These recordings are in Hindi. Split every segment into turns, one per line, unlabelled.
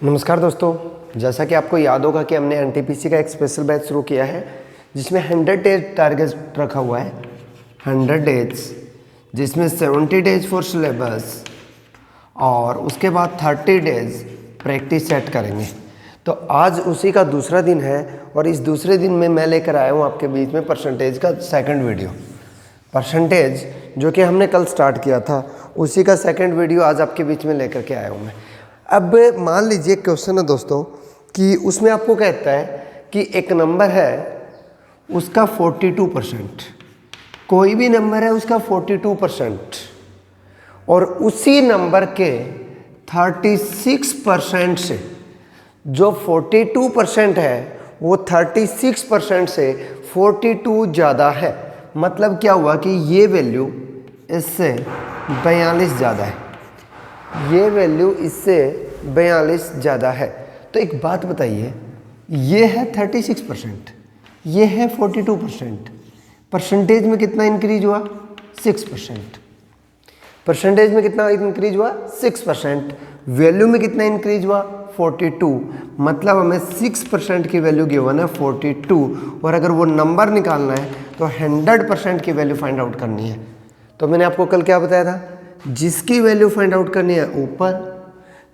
नमस्कार दोस्तों, जैसा कि आपको याद होगा कि हमने एनटीपीसी का एक स्पेशल बैच शुरू किया है जिसमें 100 डेज टारगेट रखा हुआ है। 100 डेज जिसमें 70 डेज फॉर सिलेबस और उसके बाद 30 डेज प्रैक्टिस सेट करेंगे। तो आज उसी का दूसरा दिन है और इस दूसरे दिन में मैं लेकर आया हूँ आपके बीच में परसेंटेज का सेकंड वीडियो। परसेंटेज जो कि हमने कल स्टार्ट किया था उसी का सेकंड वीडियो आज आपके बीच में लेकर के आया हूँ मैं। अब मान लीजिए क्वेश्चन है दोस्तों कि उसमें आपको कहता है कि एक नंबर है उसका 42%, कोई भी नंबर है उसका 42% और उसी नंबर के 36% से जो 42% है वो 36% से 42 ज़्यादा है। मतलब क्या हुआ कि ये वैल्यू इससे 42 ज़्यादा है, ये वैल्यू इससे 42 ज़्यादा है। तो एक बात बताइए, ये है 36%, ये है 42%, परसेंटेज में कितना इंक्रीज हुआ? 6%। परसेंटेज में कितना इंक्रीज हुआ? 6%। वैल्यू में कितना इंक्रीज हुआ? 42। मतलब हमें 6% की वैल्यू गिवन है 42 और अगर वो नंबर निकालना है तो 100% की वैल्यू फाइंड आउट करनी है। तो मैंने आपको कल क्या बताया था? जिसकी वैल्यू फाइंड आउट करनी है ऊपर,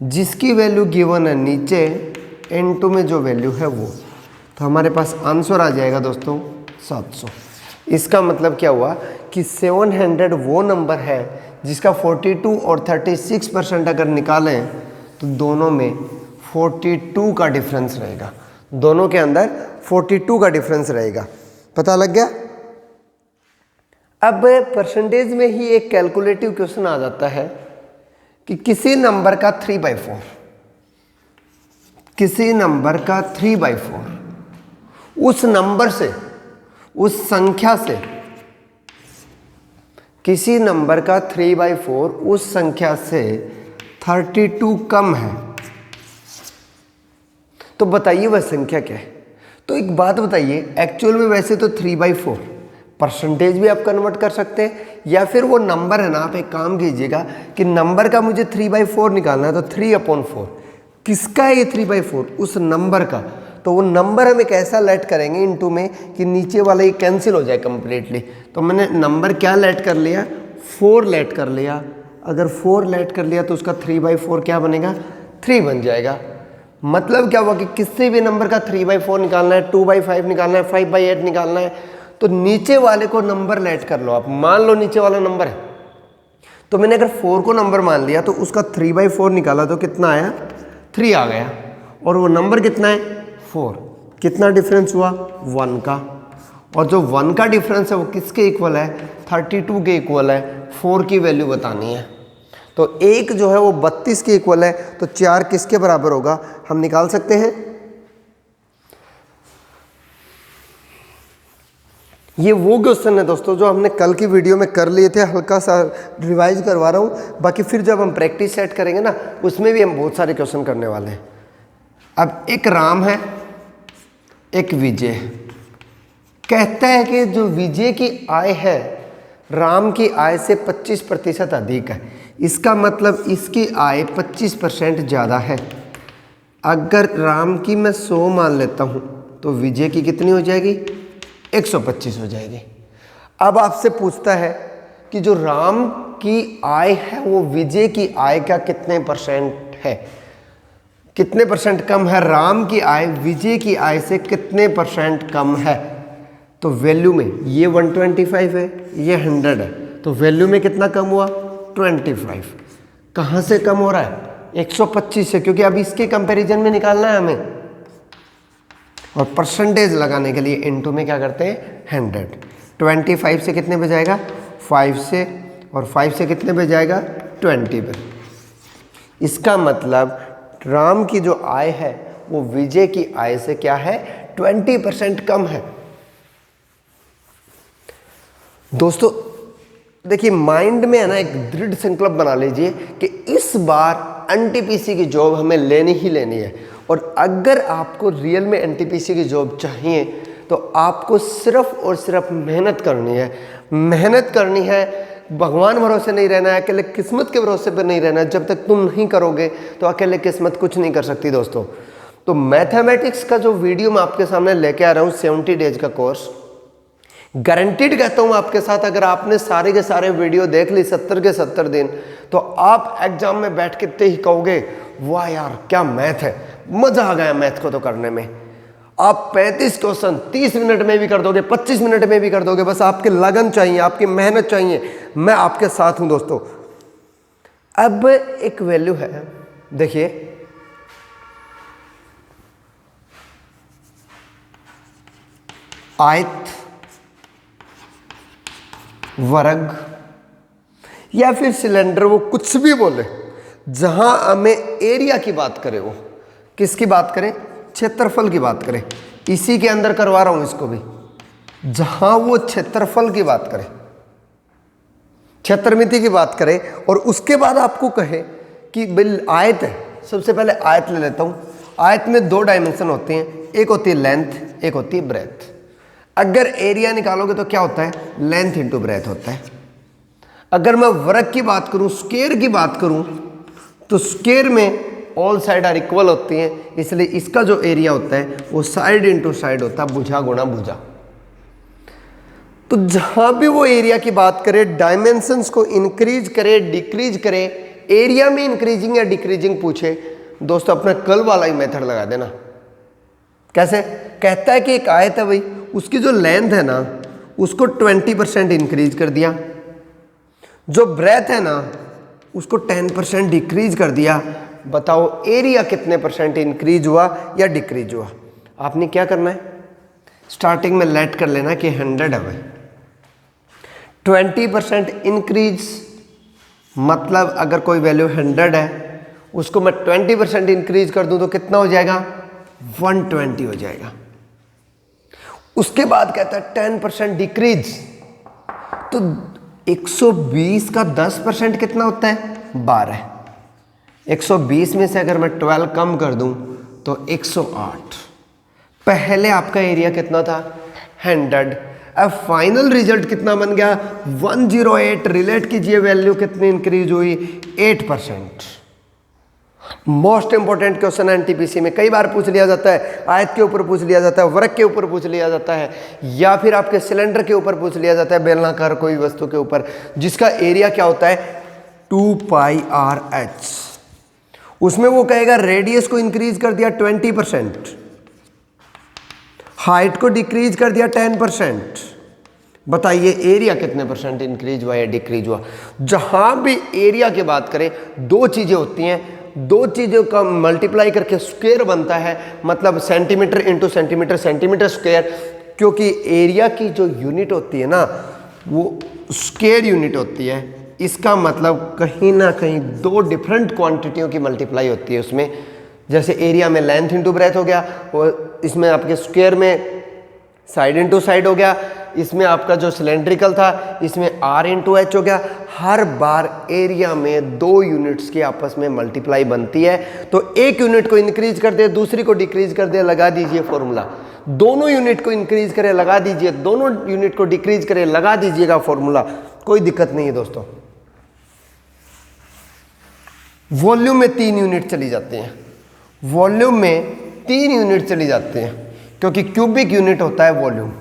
जिसकी वैल्यू गिवन है नीचे, N2 में जो वैल्यू है वो। तो हमारे पास आंसर आ जाएगा दोस्तों 700। इसका मतलब क्या हुआ कि 700 वो नंबर है जिसका 42 और 36% अगर निकालें तो दोनों में 42 का डिफरेंस रहेगा, दोनों के अंदर 42 का डिफरेंस रहेगा। पता लग गया? अब परसेंटेज में ही एक कैलकुलेटिव क्वेश्चन आ जाता है कि किसी नंबर का 3/4, किसी नंबर का 3/4 उस नंबर से, उस संख्या से, किसी नंबर का 3/4 उस संख्या से 32 कम है। तो बताइए वह संख्या क्या है? तो एक बात बताइए, एक्चुअल में वैसे तो 3/4 परसेंटेज भी आप कन्वर्ट कर सकते हैं या फिर वो नंबर है ना, आप एक काम कीजिएगा कि नंबर का मुझे 3/4 निकालना है तो 3/4 किसका है ये 3/4? उस नंबर का। तो वो नंबर हम एक ऐसा लेट करेंगे इनटू में कि नीचे वाला ये कैंसिल हो जाए कंप्लीटली। तो मैंने नंबर क्या लेट कर लिया? 4 लेट कर लिया। अगर 4 लेट कर लिया तो उसका 3/4 क्या बनेगा? 3 बन जाएगा। मतलब क्या हुआ कि किसी भी नंबर का 3/4 निकालना है, 2/5 निकालना है, 5/8 निकालना है तो नीचे वाले को नंबर लेट कर लो। आप मान लो नीचे वाला नंबर है, तो मैंने अगर 4 को नंबर मान लिया तो उसका 3/4 निकाला तो कितना आया? 3 आ गया। और वो नंबर कितना है? 4। कितना डिफरेंस हुआ? 1 का। और जो 1 का डिफरेंस है वो किसके इक्वल है? 32 के इक्वल है। 4 की वैल्यू बतानी है तो 1 जो है वो 32 के इक्वल है, तो 4 किसके बराबर होगा हम निकाल सकते हैं। ये वो क्वेश्चन है दोस्तों जो हमने कल की वीडियो में कर लिए थे, हल्का सा रिवाइज करवा रहा हूँ। बाकी फिर जब हम प्रैक्टिस सेट करेंगे ना उसमें भी हम बहुत सारे क्वेश्चन करने वाले हैं। अब एक राम है, एक विजय। कहता है कि जो विजय की आय है राम की आय से 25% अधिक है। इसका मतलब इसकी आय 25% ज़्यादा है। अगर राम की मैं 100 मान लेता हूँ तो विजय की कितनी हो जाएगी? 125 हो जाएगी। अब आपसे पूछता है कि जो राम की आय है वो विजय की आय का कितने परसेंट है, कितने परसेंट कम है? राम की आय विजय की आय से कितने परसेंट कम है? तो वैल्यू में ये 125 है, ये 100 है, तो वैल्यू में कितना कम हुआ? 25। कहाँ से कम हो रहा है? 125 से, क्योंकि अब इसके कंपैरिजन में निकालना है हमें। और परसेंटेज लगाने के लिए इनटू में क्या करते हैं? 100। 25 से कितने पे जाएगा? 5 से, और 5 से कितने पे जाएगा? 20 पे। इसका मतलब राम की जो आय है वो विजय की आय से क्या है? 20% कम है। दोस्तों देखिए, माइंड में है ना एक दृढ़ संकल्प बना लीजिए कि इस बार एनटीपीसी की जॉब हमें लेनी ही लेनी है। और अगर आपको रियल में एनटीपीसी की जॉब चाहिए तो आपको सिर्फ और सिर्फ मेहनत करनी है। मेहनत करनी है, भगवान भरोसे नहीं रहना है, अकेले किस्मत के भरोसे पर नहीं रहना है। जब तक तुम नहीं करोगे तो अकेले किस्मत कुछ नहीं कर सकती दोस्तों। तो मैथमेटिक्स का जो वीडियो मैं आपके सामने लेके आ रहा हूँ 70 डेज का कोर्स, गारंटीड कहता हूँ आपके साथ, अगर आपने सारे के सारे वीडियो देख ली 70 के 70 दिन, तो आप एग्जाम में बैठ के ही कहोगे वाह यार क्या मैथ है, मजा आ गया मैथ को तो करने में। आप 35 क्वेश्चन 30 मिनट में भी कर दोगे, 25 मिनट में भी कर दोगे, बस आपकी लगन चाहिए, आपकी मेहनत चाहिए। मैं आपके साथ हूं दोस्तों। अब एक वैल्यू है, देखिए आयत, वर्ग या फिर सिलेंडर, वो कुछ भी बोले, जहां हमें एरिया की बात करें, वो किसकी बात करें, क्षेत्रफल की बात करें। इसी के अंदर करवा रहा हूं इसको भी, जहां वो क्षेत्रफल की बात करें, क्षेत्रमिति की बात करें, और उसके बाद आपको कहे कि बिल आयत है। सबसे पहले आयत ले लेता हूं। आयत में 2 डायमेंशन होते हैं, एक होती है लेंथ, एक होती है ब्रेथ। अगर एरिया निकालोगे तो क्या होता है, लेंथ इंटू ब्रेथ होता है। अगर मैं वर्ग की बात करूं, स्क्वायर की बात करूं, तो स्क्वायर में ऑल साइड आर इक्वल होती हैं, इसलिए इसका जो एरिया होता है वो साइड इंटू साइड होता है, भुजा गुणा भुजा। तो जहां भी वो एरिया की बात करें, डायमेंशंस को इंक्रीज करे डिक्रीज करे, एरिया में इंक्रीजिंग या डिक्रीजिंग पूछे, दोस्तों अपना कल वाला ही मेथड लगा देना। कैसे? कहता है कि एक आयत है भाई, उसकी जो लेंथ है ना उसको 20% इंक्रीज कर दिया, जो ब्रेथ है ना उसको 10% डिक्रीज कर दिया। बताओ एरिया कितने परसेंट इंक्रीज हुआ या डिक्रीज हुआ? आपने क्या करना है, स्टार्टिंग में लेट कर लेना कि 100 है भाई। 20% इंक्रीज मतलब अगर कोई वैल्यू 100 है, उसको मैं 20% इंक्रीज कर दूं तो कितना हो जाएगा, 120 हो जाएगा। उसके बाद कहता है 10% डिक्रीज, तो 120 का 10% कितना होता है, 12। 120 में से अगर मैं 12 कम कर दूं तो 108। पहले आपका एरिया कितना था, 100। अब फाइनल रिजल्ट कितना बन गया, 108। रिलेट कीजिए वैल्यू कितनी इंक्रीज हुई, 8%। मोस्ट इंपॉर्टेंट क्वेश्चन है एनटीपीसी में, कई बार पूछ लिया जाता है, आयत के ऊपर पूछ लिया जाता है, वर्ग के ऊपर पूछ लिया जाता है, या फिर आपके सिलेंडर के ऊपर पूछ लिया जाता है, बेलनाकार कोई वस्तु के ऊपर, जिसका एरिया क्या होता है 2πr(h). उसमें वो कहेगा रेडियस को इंक्रीज कर दिया 20%, हाइट को डिक्रीज कर दिया 10%। बताइए एरिया कितने परसेंट इंक्रीज हुआ या डिक्रीज हुआ? जहां भी एरिया की बात करें, 2 चीजें होती हैं, 2 चीजों का मल्टीप्लाई करके स्क्वायर बनता है, मतलब centimetre into centimetre, centimetre square. क्योंकि एरिया की जो यूनिट होती है ना वो स्क्वायर यूनिट होती है, इसका मतलब कहीं ना कहीं 2 डिफरेंट क्वांटिटियों की मल्टीप्लाई होती है उसमें। जैसे एरिया में लेंथ इंटू ब्रेथ हो गया, और इसमें आपके स्क्वायर में साइड इंटू साइड हो गया, इसमें आपका जो सिलेंड्रिकल था इसमें r इंटू एच हो गया। हर बार एरिया में 2 यूनिट्स की आपस में मल्टीप्लाई बनती है, तो एक यूनिट को इंक्रीज कर दे, दूसरी को डिक्रीज कर दे, लगा दीजिए फॉर्मूला। दोनों यूनिट को इंक्रीज करे, लगा दीजिए, दोनों यूनिट को डिक्रीज करे, लगा दीजिएगा फॉर्मूला, कोई दिक्कत नहीं है दोस्तों। वॉल्यूम में 3 यूनिट चली जाती हैं, वॉल्यूम में 3 यूनिट चली जाती हैं, क्योंकि क्यूबिक यूनिट होता है वॉल्यूम।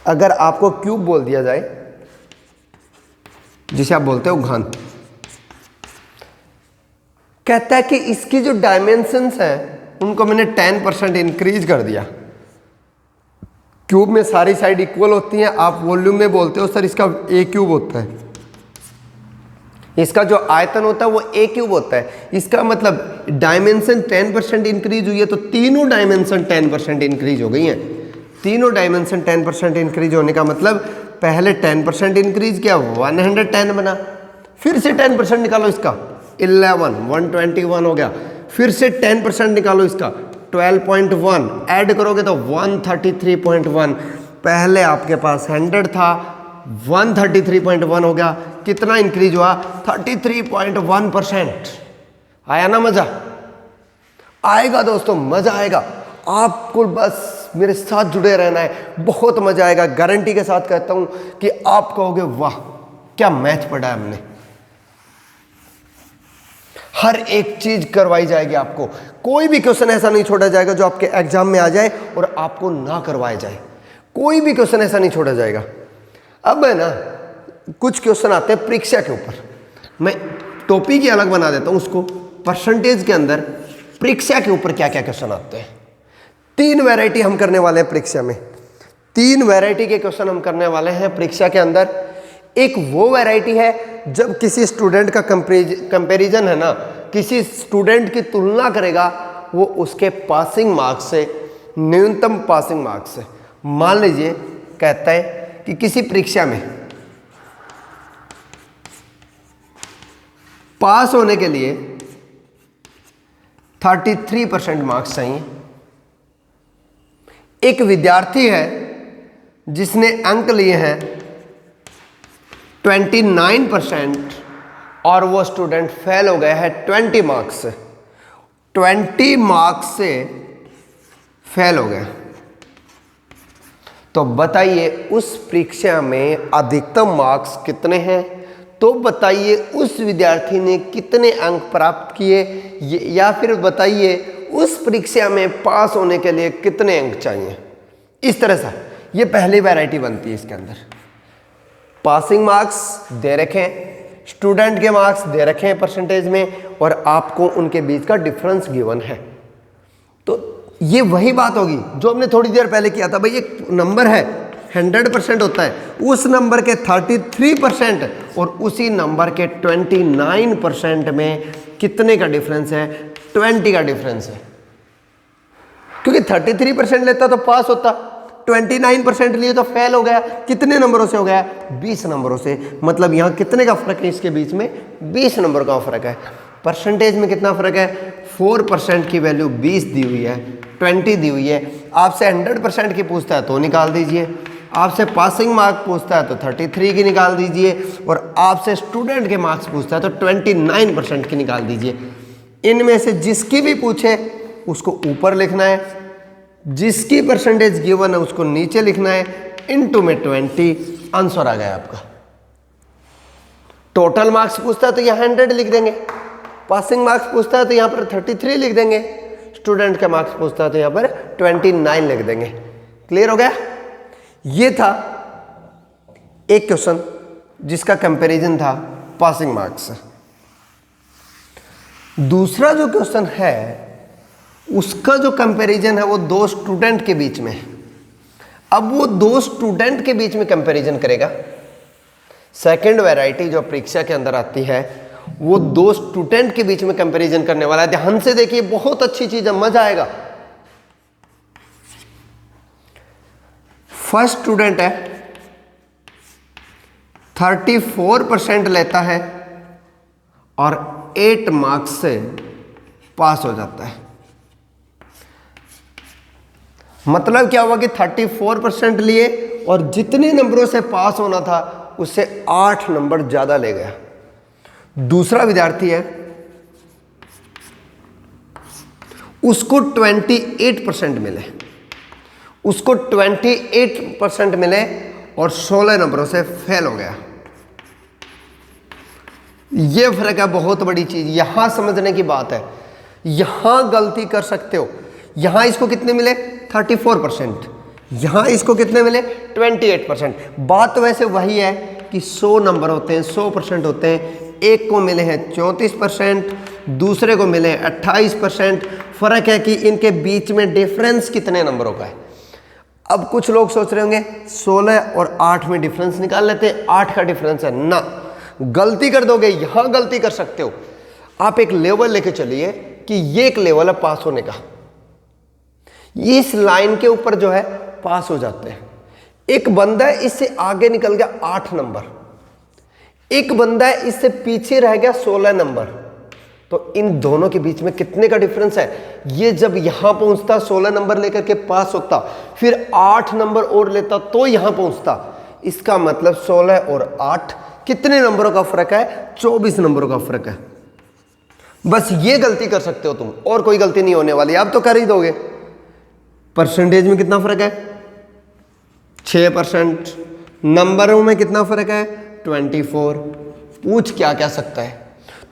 अगर आपको क्यूब बोल दिया जाए, जिसे आप बोलते हो घन, कहता है कि इसकी जो डायमेंशंस हैं उनको मैंने 10% इंक्रीज कर दिया। क्यूब में सारी साइड इक्वल होती हैं, आप वॉल्यूम में बोलते हो सर इसका a क्यूब होता है, इसका जो आयतन होता है वो a क्यूब होता है। इसका मतलब डायमेंशन 10% इंक्रीज हुई है, तो तीनों डायमेंशन 10% इंक्रीज हो गई हैं। तीनों डायमेंशन 10% इंक्रीज होने का मतलब पहले 10% इंक्रीज किया, 110 बना, फिर से 10% निकालो इसका 11, 121 हो गया, फिर से 10% निकालो इसका 12.1, ऐड करोगे तो 133.1। पहले आपके पास 100 था, 133.1 हो गया, कितना इंक्रीज हुआ, 33.1%। आया ना मजा? आएगा दोस्तों, मजा आएगा। आपको बस मेरे साथ जुड़े रहना है, बहुत मजा आएगा। गारंटी के साथ कहता हूं कि आप कहोगे वाह क्या मैथ पढ़ा है हमने। हर एक चीज करवाई जाएगी आपको, कोई भी क्वेश्चन ऐसा नहीं छोड़ा जाएगा जो आपके एग्जाम में आ जाए और आपको ना करवाया जाए। कोई भी क्वेश्चन ऐसा नहीं छोड़ा जाएगा। अब है ना कुछ क्वेश्चन आते हैं परीक्षा के ऊपर, मैं टॉपिक ही अलग बना देता हूं उसको। परसेंटेज के अंदर परीक्षा के ऊपर क्या क्या क्वेश्चन आते हैं, 3 वैरायटी हम करने वाले हैं परीक्षा में। 3 वैरायटी के क्वेश्चन हम करने वाले हैं परीक्षा के अंदर। एक वो वैरायटी है जब किसी स्टूडेंट का कंपैरिजन है ना, किसी स्टूडेंट की तुलना करेगा वो उसके पासिंग मार्क्स से, न्यूनतम पासिंग मार्क्स से। मान लीजिए कहता है कि किसी परीक्षा में पास होने के लिए 33% मार्क्स चाहिए। एक विद्यार्थी है जिसने अंक लिए हैं 29% और वो स्टूडेंट फेल हो गया है 20 मार्क्स से। 20 मार्क्स से फेल हो गया, तो बताइए उस परीक्षा में अधिकतम मार्क्स कितने हैं? तो बताइए उस विद्यार्थी ने कितने अंक प्राप्त किए, या फिर बताइए उस परीक्षा में पास होने के लिए कितने अंक चाहिए। इस तरह से ये पहली वैरायटी बनती है। इसके अंदर पासिंग मार्क्स दे रखे हैं, स्टूडेंट के मार्क्स दे रखे हैं परसेंटेज में, और आपको उनके बीच का डिफरेंस गिवन है। तो ये वही बात होगी जो हमने थोड़ी देर पहले किया था। भाई एक नंबर है 100% होता है, उस नंबर के 33% और उसी नंबर के 29% में कितने का डिफरेंस है? 20 का डिफरेंस है। क्योंकि 33% लेता तो पास होता, 29% लिए तो फेल हो गया। कितने नंबरों से हो गया? 20 नंबरों से। मतलब यहाँ कितने का फर्क है इसके बीच में? 20 नंबर का फर्क है। परसेंटेज में कितना फर्क है? 4% की वैल्यू 20 दी हुई है, 20 दी हुई है। आपसे 100% की पूछता है तो निकाल दीजिए, आपसे पासिंग मार्क पूछता है तो 33 की निकाल दीजिए, और आपसे स्टूडेंट के मार्क्स पूछता है तो 29% की निकाल दीजिए। इनमें से जिसकी भी पूछे उसको ऊपर लिखना है, जिसकी परसेंटेज गिवन है उसको नीचे लिखना है, इनटू में 20, आंसर आ गया आपका। टोटल मार्क्स पूछता है तो यहाँ 100 लिख देंगे, पासिंग मार्क्स पूछता है तो यहाँ पर 33 लिख देंगे, स्टूडेंट का मार्क्स पूछता है तो यहाँ पर 29 लिख देंगे। क्लियर हो गया? ये था एक क्वेश्चन जिसका कंपैरिजन था पासिंग मार्क्स से। दूसरा जो क्वेश्चन है उसका जो कंपैरिजन है वो 2 स्टूडेंट के बीच में है। अब वो 2 स्टूडेंट के बीच में कंपैरिजन करेगा। सेकंड वैरायटी जो परीक्षा के अंदर आती है वो 2 स्टूडेंट के बीच में कंपैरिजन करने वाला है। ध्यान से देखिए, बहुत अच्छी चीज है, मजा आएगा। फर्स्ट स्टूडेंट है 34% लेता है और 8 मार्क्स से पास हो जाता है। मतलब क्या हुआ कि 34% लिए और जितने नंबरों से पास होना था उससे 8 नंबर ज्यादा ले गया। दूसरा विद्यार्थी है, उसको 28% मिले, उसको 28% मिले और 16 नंबरों से फेल हो गया। यह फर्क है, बहुत बड़ी चीज यहां समझने की बात है। यहां गलती कर सकते हो। यहां इसको कितने मिले? 34%। यहां इसको कितने मिले? 28%। बात तो वैसे वही है कि 100 नंबर होते हैं, 100% होते हैं। एक को मिले हैं 34%, दूसरे को मिले हैं 28%। फर्क है कि इनके बीच में डिफरेंस कितने नंबरों का है। अब कुछ लोग सोच रहे होंगे 16 और 8 में डिफरेंस निकाल लेते हैं, 8 का डिफरेंस है ना। गलती कर दोगे, यहां गलती कर सकते हो। आप एक लेवल लेके चलिए कि ये एक लेवल है पास होने का, इस लाइन के ऊपर जो है पास हो जाते हैं। एक बंदा है इससे आगे निकल गया 8 नंबर, एक बंदा है इससे पीछे रह गया 16 नंबर, तो इन दोनों के बीच में कितने का डिफरेंस है? ये जब यहां पहुंचता 16 नंबर लेकर के पास होता, फिर 8 नंबर और लेता तो यहां पहुंचता। इसका मतलब 16 और 8 कितने नंबरों का फर्क है? 24 नंबरों का फर्क है। बस ये गलती कर सकते हो तुम, और कोई गलती नहीं होने वाली। आप तो कर ही दोगे। परसेंटेज में कितना फर्क है? 6%। नंबरों में कितना फर्क है? 24। पूछ क्या क्या सकता है,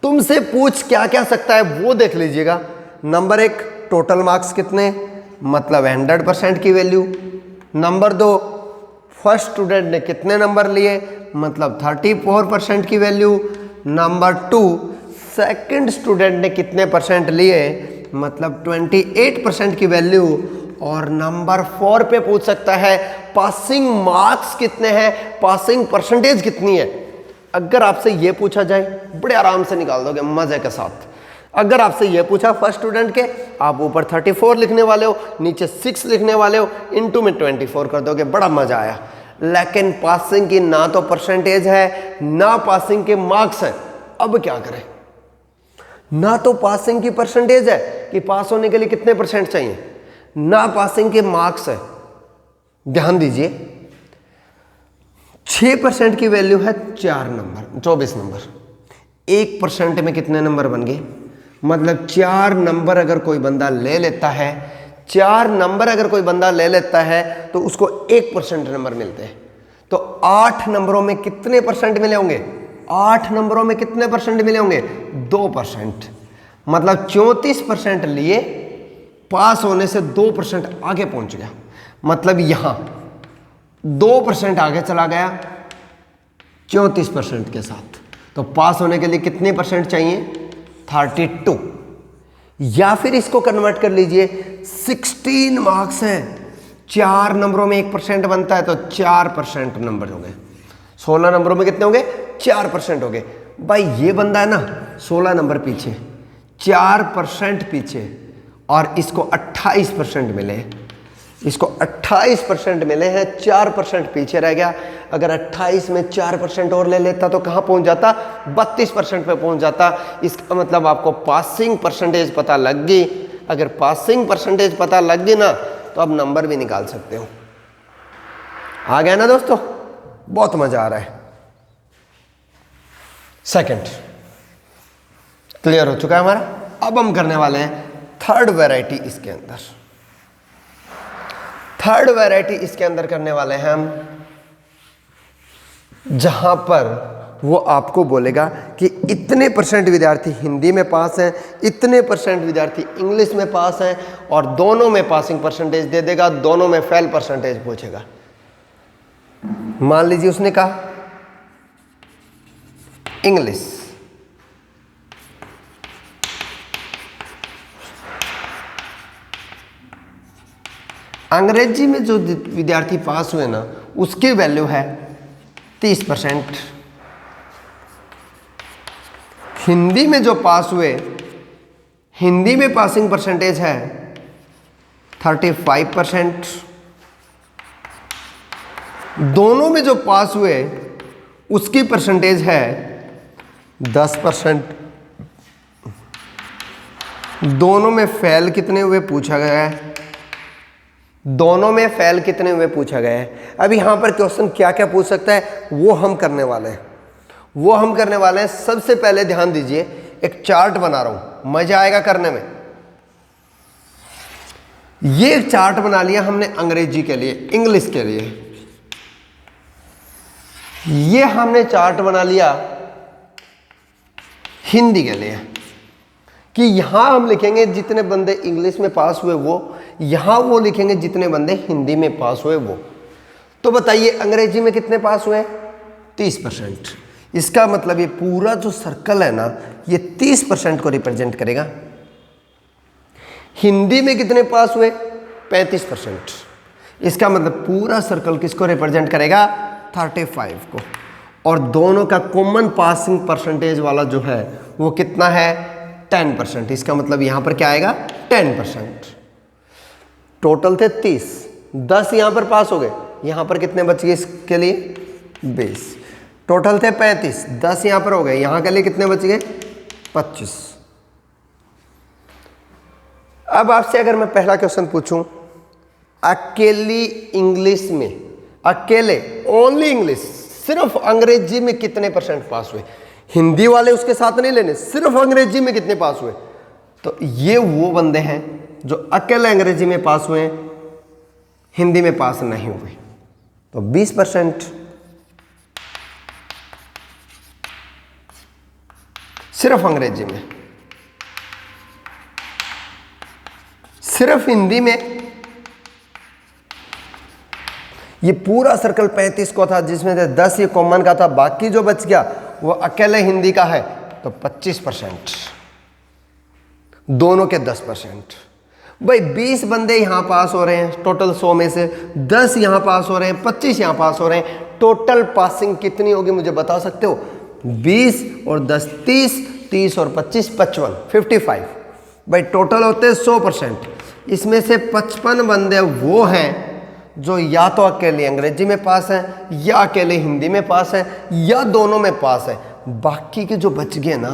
तुमसे पूछ क्या क्या सकता है वो देख लीजिएगा। नंबर 1, टोटल मार्क्स कितने, मतलब 100% की वैल्यू। नंबर 2, फर्स्ट स्टूडेंट ने कितने नंबर लिए, मतलब 34% की वैल्यू। नंबर 2, सेकंड स्टूडेंट ने कितने परसेंट लिए, मतलब 28% की वैल्यू। और नंबर 4 पे पूछ सकता है पासिंग मार्क्स कितने हैं, पासिंग परसेंटेज कितनी है। अगर आपसे ये पूछा जाए बड़े आराम से निकाल दोगे मजे के साथ। अगर आपसे ये पूछा फर्स्ट स्टूडेंट के, आप ऊपर 34 लिखने वाले हो, नीचे 6 लिखने वाले हो, इनटू में 24 कर दोगे, बड़ा मजा आया। लेकिन पासिंग की ना तो परसेंटेज है ना पासिंग के मार्क्स है, अब क्या करें? ना तो पासिंग की परसेंटेज है कि पास होने के लिए कितने परसेंट चाहिए, ना पासिंग के मार्क्स है। ध्यान दीजिए, 6% की वैल्यू है 4 नंबर, 24 नंबर। 1% में कितने नंबर बन गए, मतलब 4 नंबर अगर कोई बंदा ले लेता है, 4 नंबर अगर कोई बंदा ले लेता है तो उसको 1% नंबर मिलते हैं। तो 8 नंबरों में कितने परसेंट मिले होंगे, 8 नंबरों में कितने परसेंट मिले होंगे, 2%। मतलब 34% लिए, पास होने से 2% आगे पहुंच गया। मतलब यहां 2% आगे चला गया 34% के साथ। तो पास होने के लिए कितने परसेंट चाहिए, 32। या फिर इसको कन्वर्ट कर लीजिए, 16 मार्क्स है, 4 नंबरों में 1% बनता है तो 4% नंबर हो गए। 16 नंबरों में कितने हो गए, 4% हो गए। भाई ये बंदा है ना 16 नंबर पीछे, 4% पीछे, और इसको 28% मिले, इसको 28% मिले हैं, 4% पीछे रह गया। अगर 28 में 4% और ले लेता तो कहाँ पहुंच जाता, 32% पे पहुंच जाता। इसका मतलब आपको पासिंग परसेंटेज पता लग गई। अगर पासिंग परसेंटेज पता लग गई ना तो अब नंबर भी निकाल सकते हो। आ गया ना दोस्तों, बहुत मजा आ रहा है। सेकंड क्लियर हो चुका है हमारा। अब हम करने वाले हैं थर्ड वैरायटी। इसके अंदर थर्ड वैरायटी इसके अंदर करने वाले हैं हम, जहां पर वो आपको बोलेगा कि इतने परसेंट विद्यार्थी हिंदी में पास हैं, इतने परसेंट विद्यार्थी इंग्लिश में पास हैं, और दोनों में पासिंग परसेंटेज दे देगा, दोनों में फेल परसेंटेज पूछेगा। मान लीजिए उसने कहा इंग्लिश, अंग्रेजी में जो विद्यार्थी पास हुए ना उसकी वैल्यू है 30%। हिंदी में जो पास हुए, हिंदी में पासिंग परसेंटेज है 35%। दोनों में जो पास हुए उसकी परसेंटेज है 10%। दोनों में फेल कितने हुए पूछा गया है, दोनों में फेल कितने हुए पूछा गया है। अब यहां पर क्वेश्चन क्या क्या पूछ सकता है वो हम करने वाले हैं, सबसे पहले ध्यान दीजिए, एक चार्ट बना रहा हूं, मजा आएगा करने में। ये एक चार्ट बना लिया हमने अंग्रेजी के लिए, इंग्लिश के लिए। ये हमने चार्ट बना लिया हिंदी के लिए, कि यहां हम लिखेंगे जितने बंदे इंग्लिश में पास हुए वो, यहां वो लिखेंगे जितने बंदे हिंदी में पास हुए वो। तो बताइए अंग्रेजी में कितने पास हुए, 30%। इसका मतलब ये पूरा जो सर्कल है ना ये 30% को रिप्रेजेंट करेगा। हिंदी में कितने पास हुए, 35%। इसका मतलब पूरा सर्कल किसको रिप्रेजेंट करेगा, 35 को। और दोनों का कॉमन पासिंग परसेंटेज वाला जो है वो कितना है, 10%। इसका मतलब यहां पर क्या आएगा, 10%। टोटल थे 30, 10 यहां पर पास हो गए, यहां पर कितने बच गए इसके लिए, 20। टोटल थे 35, 10 यहां पर हो गए, यहां के लिए कितने बच गए, 25। अब आपसे अगर मैं पहला क्वेश्चन पूछूं, अकेली इंग्लिश में, अकेले ओनली इंग्लिश, सिर्फ अंग्रेजी में कितने परसेंट पास हुए, हिंदी वाले उसके साथ नहीं लेने, सिर्फ अंग्रेजी में कितने पास हुए। तो ये वो बंदे हैं जो अकेले अंग्रेजी में पास हुए हैं हिंदी में पास नहीं हुए तो 20%। सिर्फ अंग्रेजी में, सिर्फ हिंदी में ये पूरा सर्कल 35 को था, जिसमें से 10 ये कॉमन का था, बाकी जो बच गया वो अकेले हिंदी का है तो 25%, दोनों के 10%। भाई 20 बंदे यहां पास हो रहे हैं टोटल 100 में से, 10 यहां पास हो रहे हैं, 25 यहां पास हो रहे हैं, टोटल पासिंग कितनी होगी मुझे बता सकते हो? 20 और 10 30, 30 और 25 55, 55। भाई टोटल होते हैं 100%। इसमें से 55 बंदे वो हैं जो या तो अकेले अंग्रेजी में पास है, या अकेले हिंदी में पास है, या दोनों में पास है। बाकी के जो बच गए ना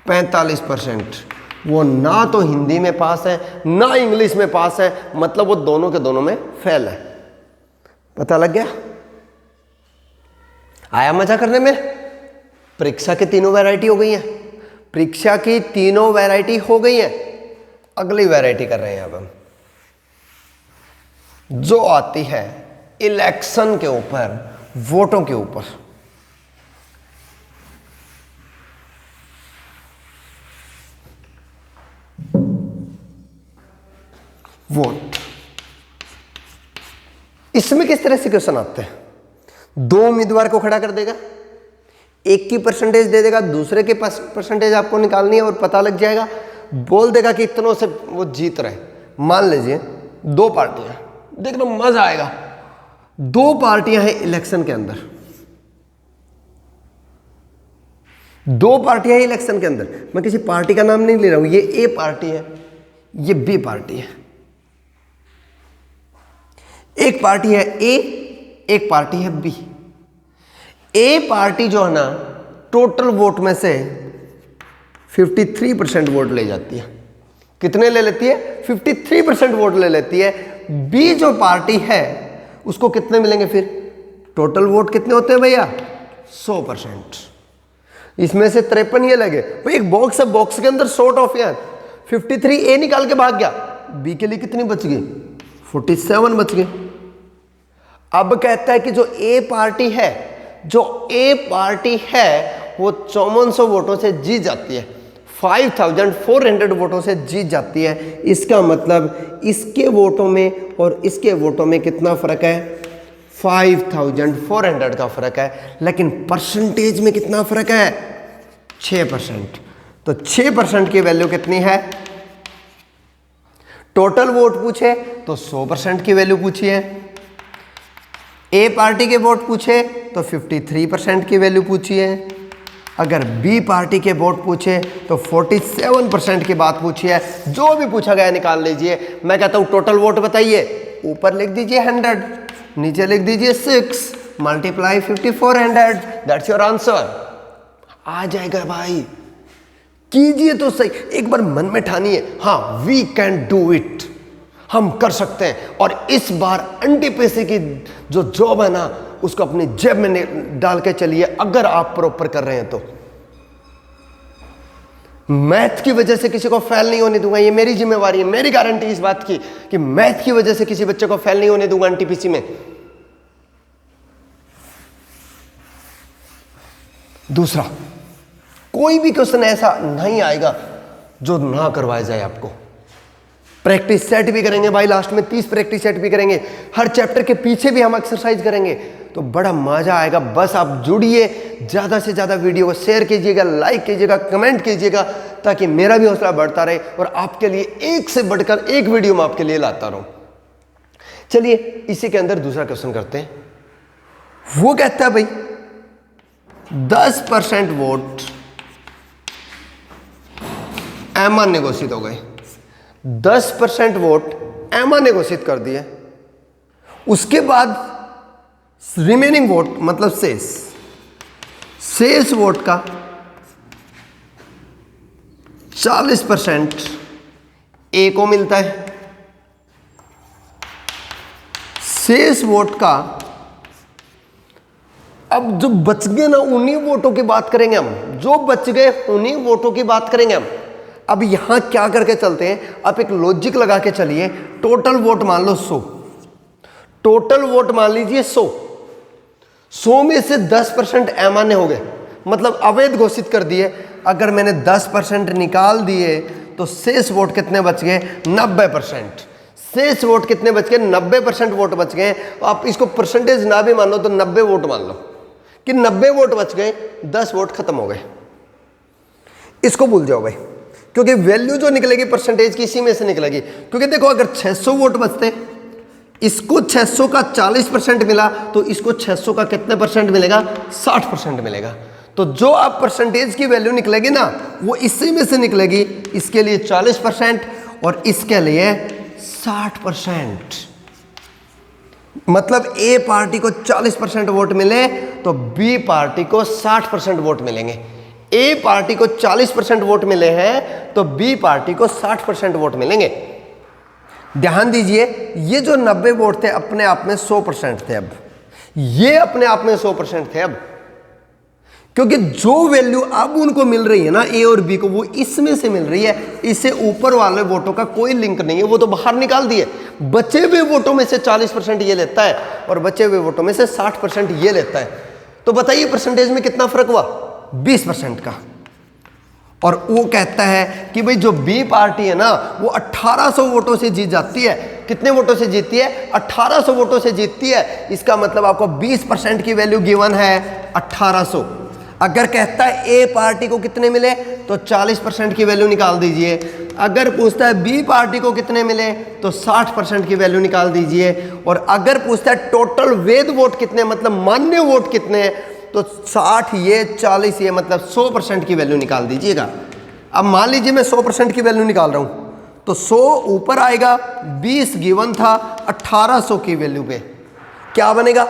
45%, वो ना तो हिंदी में पास है ना इंग्लिश में पास है, मतलब वो दोनों के दोनों में फेल है। पता लग गया? आया मजा करने में? परीक्षा की तीनों वैरायटी हो गई है, परीक्षा की तीनों वैरायटी हो गई है। अगली वैरायटी कर रहे हैं अब हम, जो आती है इलेक्शन के ऊपर, वोटों के ऊपर। वोट, इसमें किस तरह से क्वेश्चन आते हैं? दो उम्मीदवार को खड़ा कर देगा, एक की परसेंटेज दे देगा, दूसरे के परसेंटेज आपको निकालनी है और पता लग जाएगा। बोल देगा कि इतनों से वो जीत रहे। मान लीजिए दो पार्टियां, देखना मजा आएगा। दो पार्टियां हैं इलेक्शन के अंदर, दो पार्टियां हैं इलेक्शन के अंदर। मैं किसी पार्टी का नाम नहीं ले रहा हूं, ये ए पार्टी है, ये बी पार्टी है। एक पार्टी है ए, एक पार्टी है बी। ए पार्टी जो है ना टोटल वोट में से 53% वोट ले जाती है। कितने ले लेती है? 53% वोट ले लेती है। बी जो पार्टी है उसको कितने मिलेंगे फिर? टोटल वोट कितने होते हैं भैया? 100%। इसमें से 53 ये लगे भाई, एक बॉक्स है, बॉक्स के अंदर 100 टॉफियां, 53 ए निकाल के भाग गया, बी के लिए कितनी बच गई? 47 बच गई। अब कहता है कि जो ए पार्टी है, जो ए पार्टी है वो 5400 वोटों से जीत जाती है, 5400 वोटों से जीत जाती है। इसका मतलब इसके वोटों में और इसके वोटों में कितना फर्क है? 5400 का फर्क है। लेकिन परसेंटेज में कितना फर्क है? 6%। तो 6% की वैल्यू कितनी है? टोटल वोट पूछे तो 100% की वैल्यू पूछी है। ए पार्टी के वोट पूछे तो 53% की वैल्यू पूछी है। अगर बी पार्टी के वोट पूछे तो 47% की बात पूछी है। जो भी पूछा गया निकाल लीजिए। मैं कहता हूं टोटल वोट बताइए, ऊपर लिख दीजिए 100, नीचे लिख दीजिए 6 मल्टीप्लाई 5400, दैट्स योर आंसर। आ जाएगा भाई, कीजिए तो सही। एक बार मन में ठानिए, हाँ वी कैन डू इट, हम कर सकते हैं। और इस बार एनटीपीसी की जो जॉब है ना उसको अपनी जेब में डाल के चलिए, अगर आप प्रॉपर कर रहे हैं तो। मैथ की वजह से किसी को फेल नहीं होने दूंगा, ये मेरी जिम्मेवारी है, मेरी गारंटी इस बात की कि मैथ की वजह से किसी बच्चे को फेल नहीं होने दूंगा एनटीपीसी में। दूसरा, कोई भी क्वेश्चन ऐसा नहीं आएगा जो ना करवाया जाए आपको। प्रैक्टिस सेट भी करेंगे भाई, लास्ट में 30 प्रैक्टिस सेट भी करेंगे। हर चैप्टर के पीछे भी हम एक्सरसाइज करेंगे, तो बड़ा मजा आएगा। बस आप जुड़िए, ज्यादा से ज्यादा वीडियो को शेयर कीजिएगा, लाइक कीजिएगा, कमेंट कीजिएगा, ताकि मेरा भी हौसला बढ़ता रहे और आपके लिए एक से बढ़कर एक वीडियो मैं आपके लिए लाता रहूं। चलिए इसी के अंदर दूसरा क्वेश्चन करते हैं। वो कहता है भाई 10% वोट एमन ने घोषित हो गए। 10% वोट एमन ने घोषित कर दिए। उसके बाद रिमेनिंग वोट मतलब शेष वोट का 40% ए को मिलता है। शेष वोट का, अब जो बच गए ना उन्हीं वोटों की बात करेंगे हम, जो बच गए उन्हीं वोटों की बात करेंगे हम। अब यहां क्या करके चलते हैं, आप एक लॉजिक लगा के चलिए। टोटल वोट मान लो 100, टोटल वोट मान लीजिए 100 में से 10% अमान्य हो गए, मतलब अवैध घोषित कर दिए। अगर मैंने 10% निकाल दिए तो शेष वोट कितने बच गए? 90%। शेष वोट कितने बच गए? 90% वोट बच गए। आप इसको परसेंटेज ना भी मान लो तो 90 वोट मान लो कि 90 वोट बच गए, 10 वोट खत्म हो गए। इसको भूल जाओ भाई, क्योंकि वैल्यू जो निकलेगी परसेंटेज की इसी में से निकलेगी। क्योंकि देखो अगर 600 वोट बचते, इसको 600 का 40% मिला तो इसको 600 का कितने परसेंट मिलेगा? 60% मिलेगा। तो जो आप परसेंटेज की वैल्यू निकलेगी ना वो इसी में से निकलेगी। इसके लिए 40% और इसके लिए 60%। मतलब ए पार्टी को 40% वोट मिले तो बी पार्टी को 60% वोट मिलेंगे। ए पार्टी को 40% वोट मिले हैं तो बी पार्टी को 60% वोट मिलेंगे। ध्यान दीजिए, ये जो 90 वोट थे अपने आप में 100% थे। अब ये अपने आप में 100% थे। अब क्योंकि जो वैल्यू अब उनको मिल रही है ना ए और बी को, वो इसमें से मिल रही है। इससे ऊपर वाले वोटों का कोई लिंक नहीं है, वो तो बाहर निकाल दिए। बचे हुए वोटों में से 40% ये लेता है और बचे हुए वोटों में से 60% ये लेता है। तो बताइए परसेंटेज में कितना फर्क हुआ? 20% का। और वो कहता है कि भाई जो बी पार्टी है ना वो 1800 वोटों से जीत जाती है। कितने वोटों से जीतती है? 1800 वोटों से जीतती है। इसका मतलब आपको 20% की वैल्यू गिवन है 1800। अगर कहता है ए पार्टी को कितने मिले तो 40% की वैल्यू निकाल दीजिए। अगर पूछता है बी पार्टी को कितने मिले तो 60% की वैल्यू निकाल दीजिए। और अगर पूछता है टोटल वैध वोट कितने, मतलब मान्य वोट कितने, तो 60 ये 40 ये, मतलब 100% की वैल्यू निकाल दीजिएगा। अब मान लीजिए मैं 100% की वैल्यू निकाल रहा हूं तो 100 ऊपर आएगा, 20 गिवन था 1800 की वैल्यू पे, क्या बनेगा?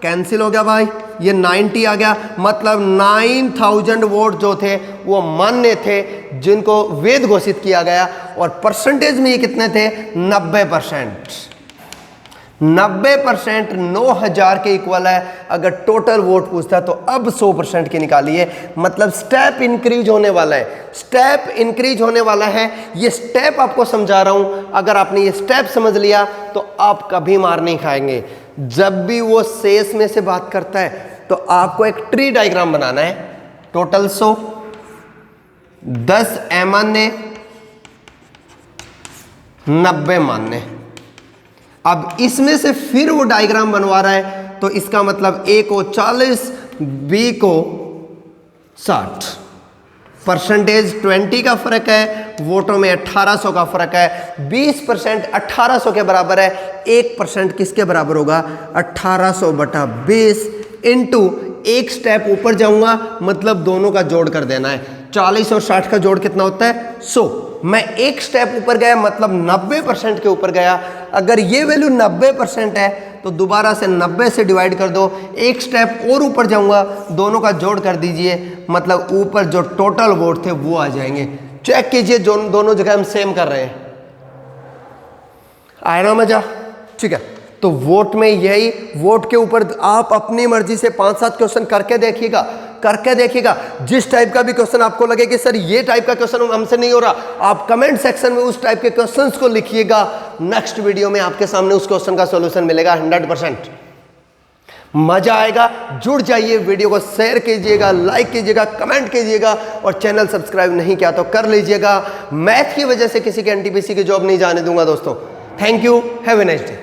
कैंसिल हो गया भाई, ये 90 आ गया। मतलब 9000 वोट जो थे वो मान्य थे, जिनको वैध घोषित किया गया। और परसेंटेज में ये कितने थे? 90%। 90% 9000 के इक्वल है। अगर टोटल वोट पूछता है तो अब 100% की निकालिए। मतलब स्टेप इंक्रीज होने वाला है, स्टेप इंक्रीज होने वाला है। ये स्टेप आपको समझा रहा हूं, अगर आपने ये स्टेप समझ लिया तो आप कभी मार नहीं खाएंगे। जब भी वो शेष में से बात करता है तो आपको एक ट्री डायग्राम बनाना है। टोटल 100, 10 अमान्य, 90 मान्य। अब इसमें से फिर वो डायग्राम बनवा रहा है तो इसका मतलब ए को 40, बी को 60। परसेंटेज 20 का फर्क है, वोटों में 1800 का फर्क है। 20% 1800 के बराबर है, 1% किसके बराबर होगा? 1800 बटा 20 इंटू एक स्टेप ऊपर जाऊंगा, मतलब दोनों का जोड़ कर देना है। 40 और 60 का जोड़ कितना होता है? 100। मैं एक स्टेप ऊपर गया, मतलब 90% के ऊपर गया। अगर ये वैल्यू 90% है तो दोबारा से 90 से डिवाइड कर दो। एक स्टेप और ऊपर जाऊंगा, दोनों का जोड़ कर दीजिए, मतलब ऊपर जो टोटल वोट थे वो आ जाएंगे। चेक कीजिए, दोनों जगह हम सेम कर रहे हैं। आया ना मजा? ठीक है, तो वोट में यही, वोट के ऊपर आप अपनी मर्जी से 5-7 क्वेश्चन करके देखिएगा। जिस टाइप का भी क्वेश्चन आपको लगे कि सर ये टाइप का क्वेश्चन हमसे नहीं हो रहा, आप कमेंट सेक्शन में उस टाइप के क्वेश्चंस को लिखिएगा। नेक्स्ट वीडियो में आपके सामने उस क्वेश्चन का सॉल्यूशन मिलेगा 100%। मजा आएगा। जुड़ जाइए, वीडियो को शेयर कीजिएगा, लाइक कीजिएगा, कमेंट कीजिएगा और चैनल सब्सक्राइब नहीं किया तो कर लीजिएगा। मैथ की वजह से किसी के एनटीपीसी की जॉब नहीं जाने दूंगा दोस्तों। Thank you, have a nice day.